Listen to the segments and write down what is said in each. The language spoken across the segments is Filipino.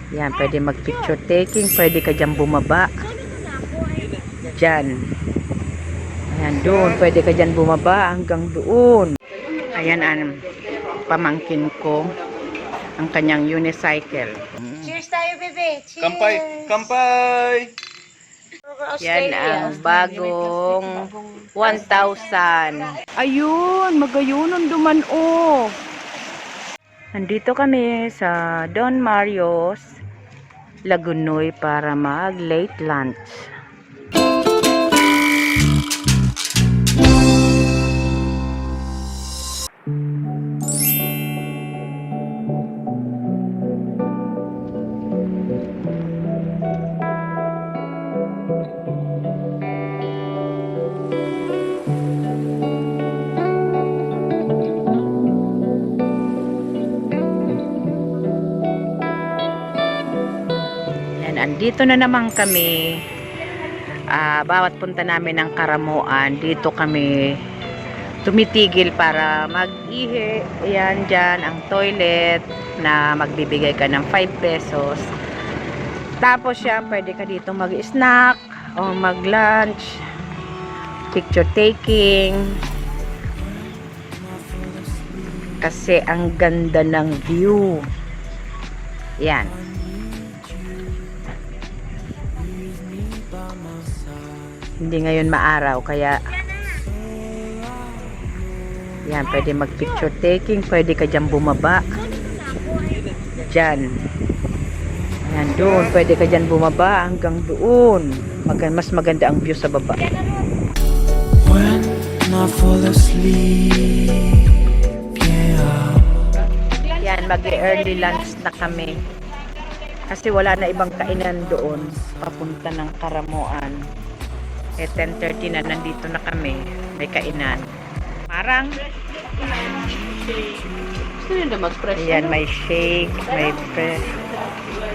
Yan, pwede mag picture taking, pwede ka dyan bumaba. Dyan. Ayan, doon, pwede ka dyan bumaba hanggang doon. Ayan, pamangkin ko ang kanyang unicycle. Cheers tayo, bebe. Cheers. Kampay! Kampay! Yan ang bagong 1,000. Ayun, magayunon duman o. Nandito kami sa Don Mario's Lagunoy para mag late lunch. Andito na naman kami. Bawat punta namin ng Karamuan, dito kami tumitigil para mag-ihi. Ayan, dyan ang toilet na magbibigay ka ng 5 pesos. Tapos siya, pwede ka dito mag-snack o mag-lunch, picture taking. Kasi ang ganda ng view. Yan. Hindi ngayon maaraw, kaya yan, pwede mag picture taking, pwede ka dyan bumaba. Dyan. Yan, doon, pwede ka dyan bumaba hanggang doon. Mas maganda ang view sa baba. When I fall asleep, yeah. Yan, mag-early lunch na kami. Kasi wala na ibang kainan doon, papunta ng Karamuan. 10:30 na, nandito na kami. May kainan. Parang gusto nyo na mag-fresh? Ayan, may shake, may fresh.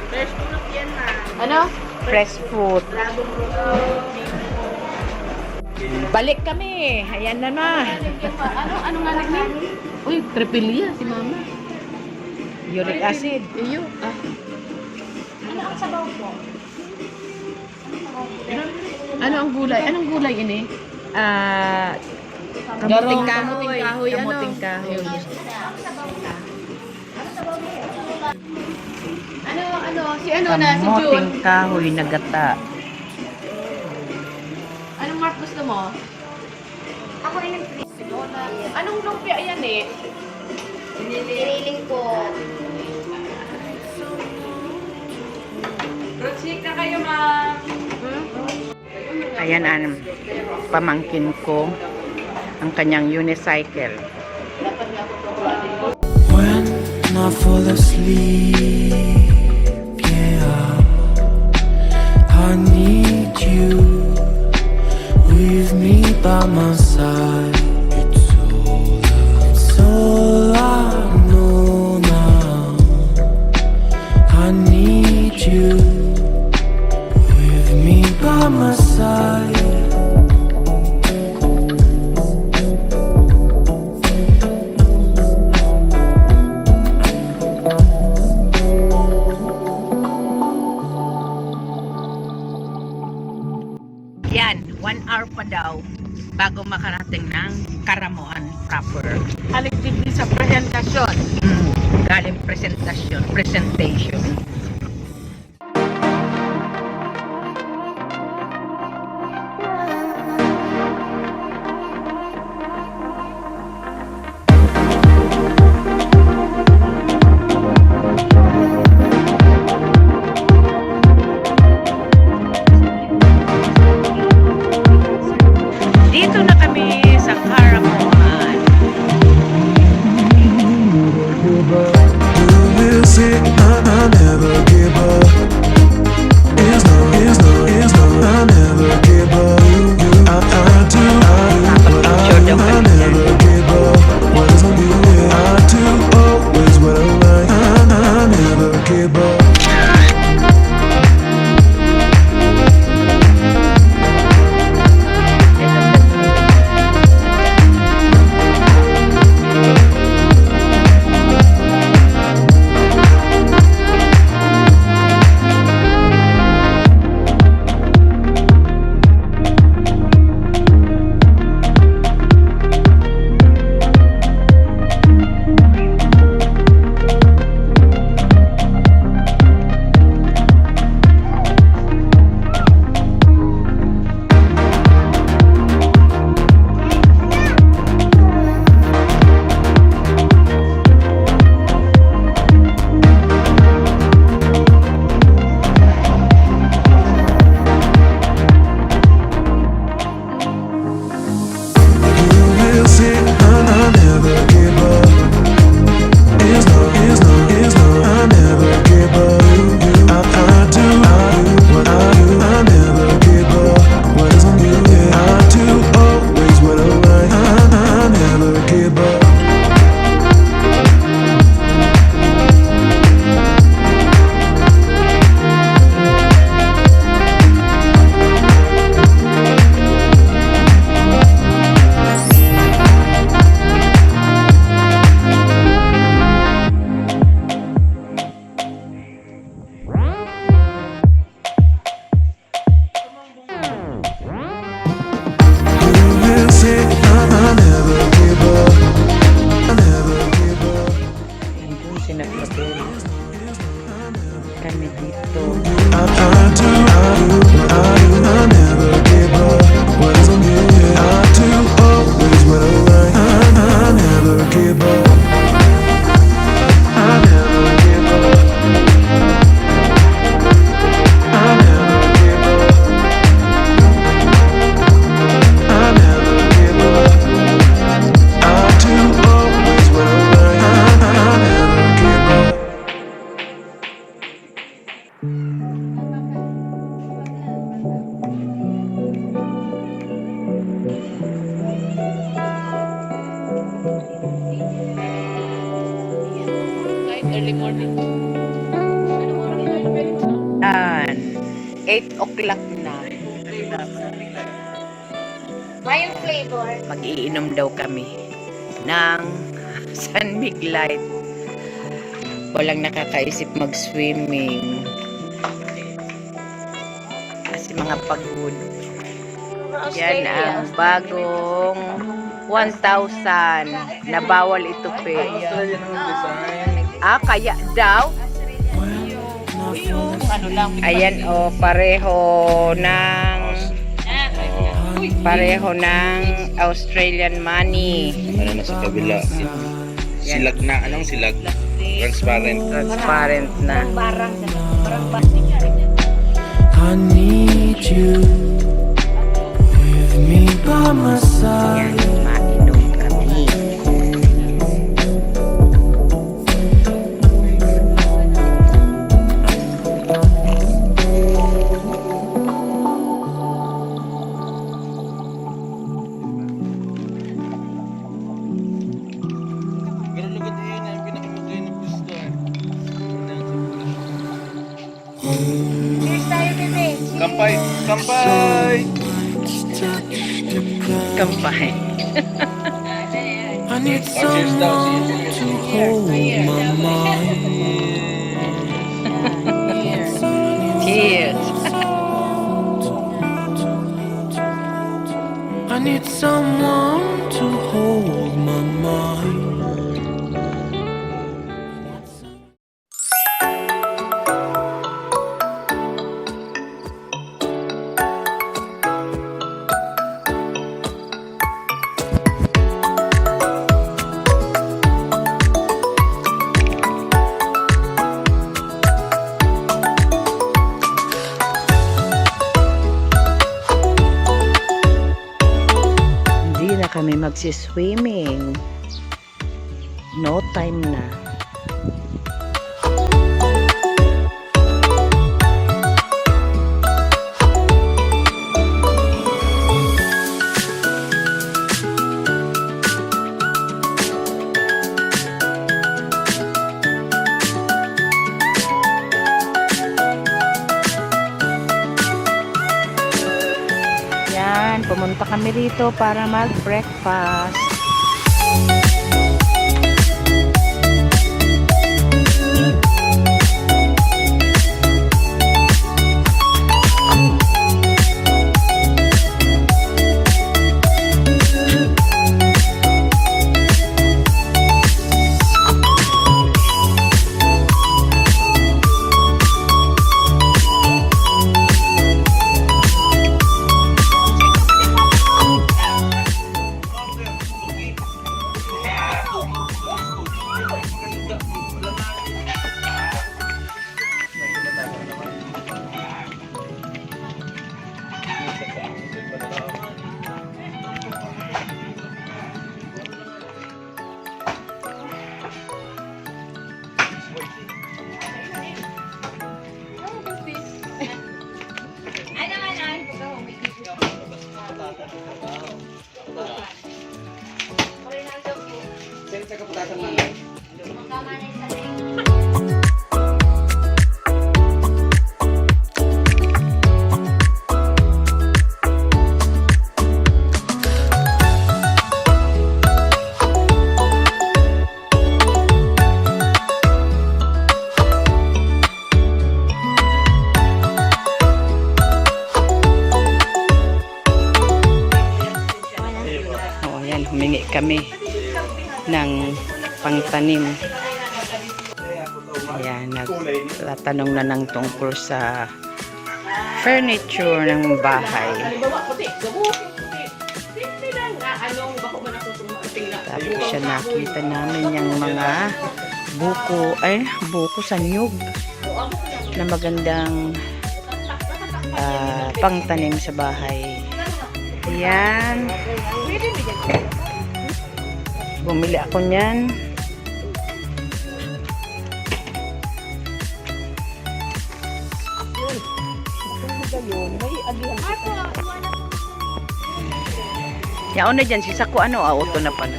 Fresh fruit yan na. Ano? Fresh fruit. Balik kami. Ayan na na. Ano nga nagnin? Uy, trepilia si mama. Uric acid. Iyo. Ano ang sabaw po? Ano ang gulay? Anong gulay ini? Kamuting kahoy. Kamuting kahoy, ano? Kamuting kahoy. Si ano na, si June. Kamuting kahoy na gata. Anong Mark gusto mo? Ako rin ang Anong lumpia yan eh? siniling ko. Rochika kayo, ma'am. Ayan, pamangkin ko ang kanyang unicycle. When I fall asleep, yeah. I need you with me by my side. It's all I know now. I need you with me by my side. Yan, 1 hour pa daw bago makarating ng Karamuan proper. Haligdig din sa presentasyon. Galing presentation. Dito na kami sa Karamuan. Who will say I never kami dito. I never give up. What's on you? I do always when I'm right. I never give up. I never give up. I never give up. I never give up. I do always when I'm right. I never give up. Kahit early morning. Yan. 8 o'clock na. Mayong flavor. Mag-iinom daw kami ng San Mig Light. Walang nakakaisip mag-swimming. Kasi mga pagod. Yan ang bagong 1,000 na bawal itupi. Ah, kaya daw? Ano lang. Ayan o, pareho ng Australian money. Ano na sa kabila? Silag na. Anong silag? Transparent. Transparent na. I need you with me by my Yan, side. mainom kami. Pero lugod yun ang pinakamagay ng gusto. Cheers tayo, bebe. Kampay! Kampay! Kampay. I need Cheers daw. someone to hold my mind. Cheers. I need someone to hold my mind. Hindi na kami magsiswimming. No time na. Yan, pumunta kami rito para mag-breakfast. Humingi kami ng pangtanim. Ayan. nagtatanong na ng tungkol sa furniture ng bahay. Halimbawa, puti. Gabo, puti. Simple lang. Anong bako man ako tumating na. Tapos siya nakita namin yung mga buko sa niyog na magandang pangtanim sa bahay. Yan. Bumili ako niyan. Yaon na dyan, si Sako auto na pala.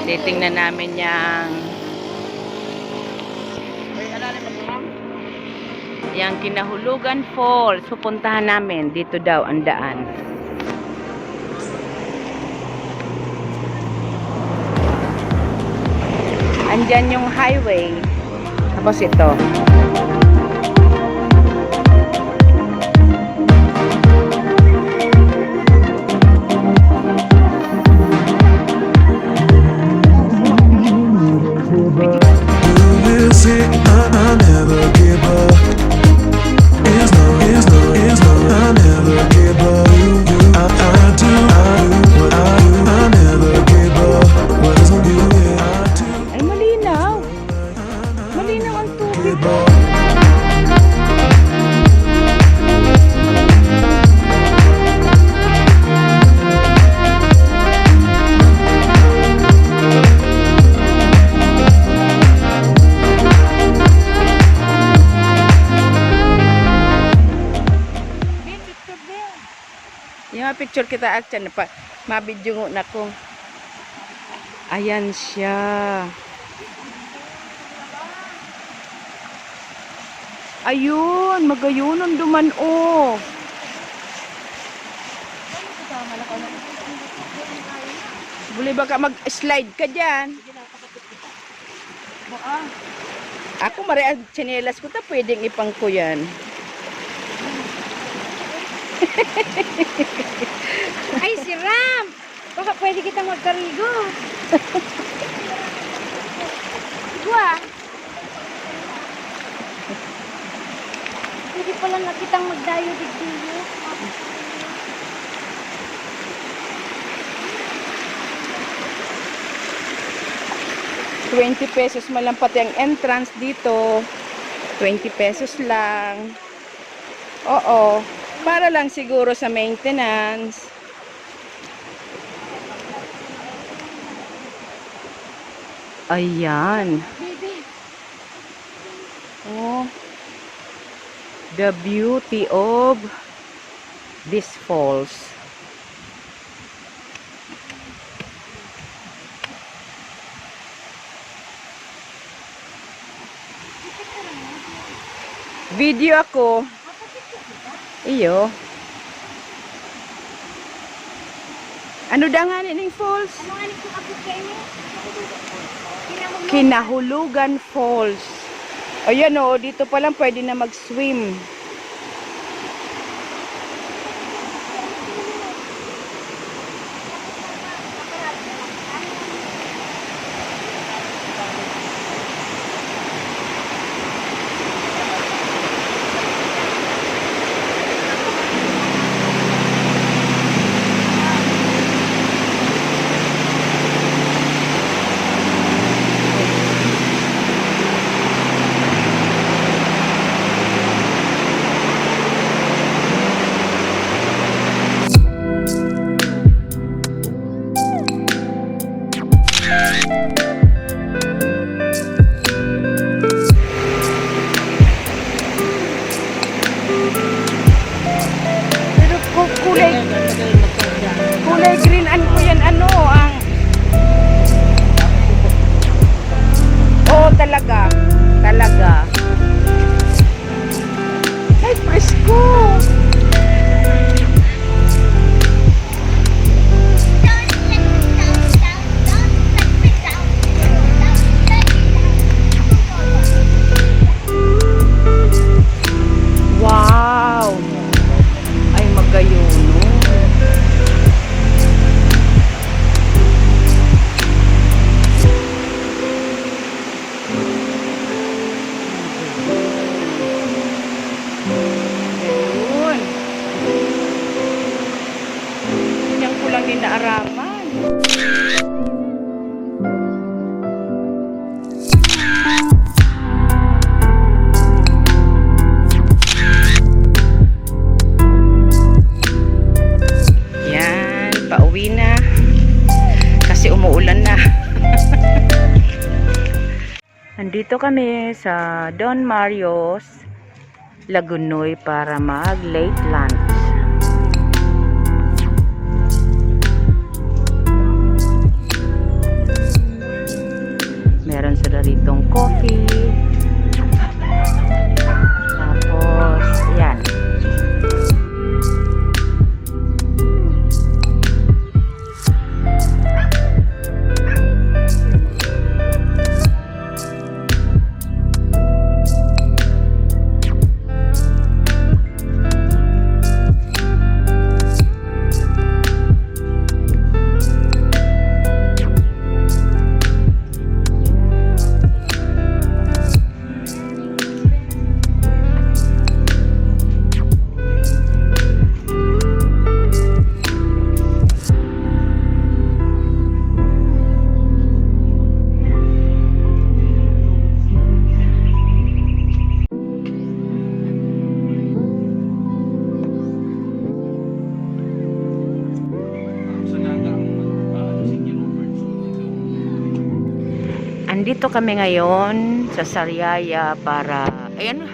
Titingnan namin yung Kinahulugan Falls. Pupuntahan namin. Dito daw ang daan. Andyan yung highway. Tapos ito. You see, I never give up. It's no, I never give up. I do what I do. I never give up. What is on you? I do. Ay, malinaw. Malinaw ang tubig. Give up. Yung picture kita action pa mabidyo na ko. Ayan siya. Ayun, magayunon duman oh. Buli ba ka mag-slide ka dyan? Ako mari ang tsinelas ko ta pwedeng ipang ko yan. Ay, si Ram! Baka pwede kita magkarigo. Gua. Pwede pala na kitang magdayo dito. 20 pesos malang pati ang entrance dito. 20 pesos lang. Oo. Para lang siguro sa maintenance. Ayan. Oh. The beauty of this falls. Video ako. Iyo. Ano da nga ning falls? Ano nga nito ako kayo? Kinahulugan Falls. Ayan o, dito pa lang pwede na mag-swim. Pero kulay green ano po yan ano ang oo talaga ay presko. Wow! Ay magayuno. Andito kami sa Don Marios, Lagunoy para mag late lunch. Meron sila ritong coffee. Tapos, yan. Andito kami ngayon sa Sariaya para, ayan,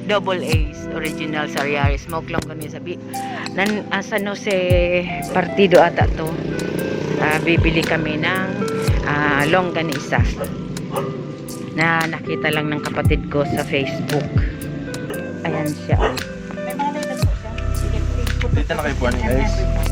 double A's, original Sariaya. Smoke lang kami sabi. San Jose Partido ata to. Bibili kami ng longganisa na nakita lang ng kapatid ko sa Facebook. Ayan siya. Dito na kayo po guys.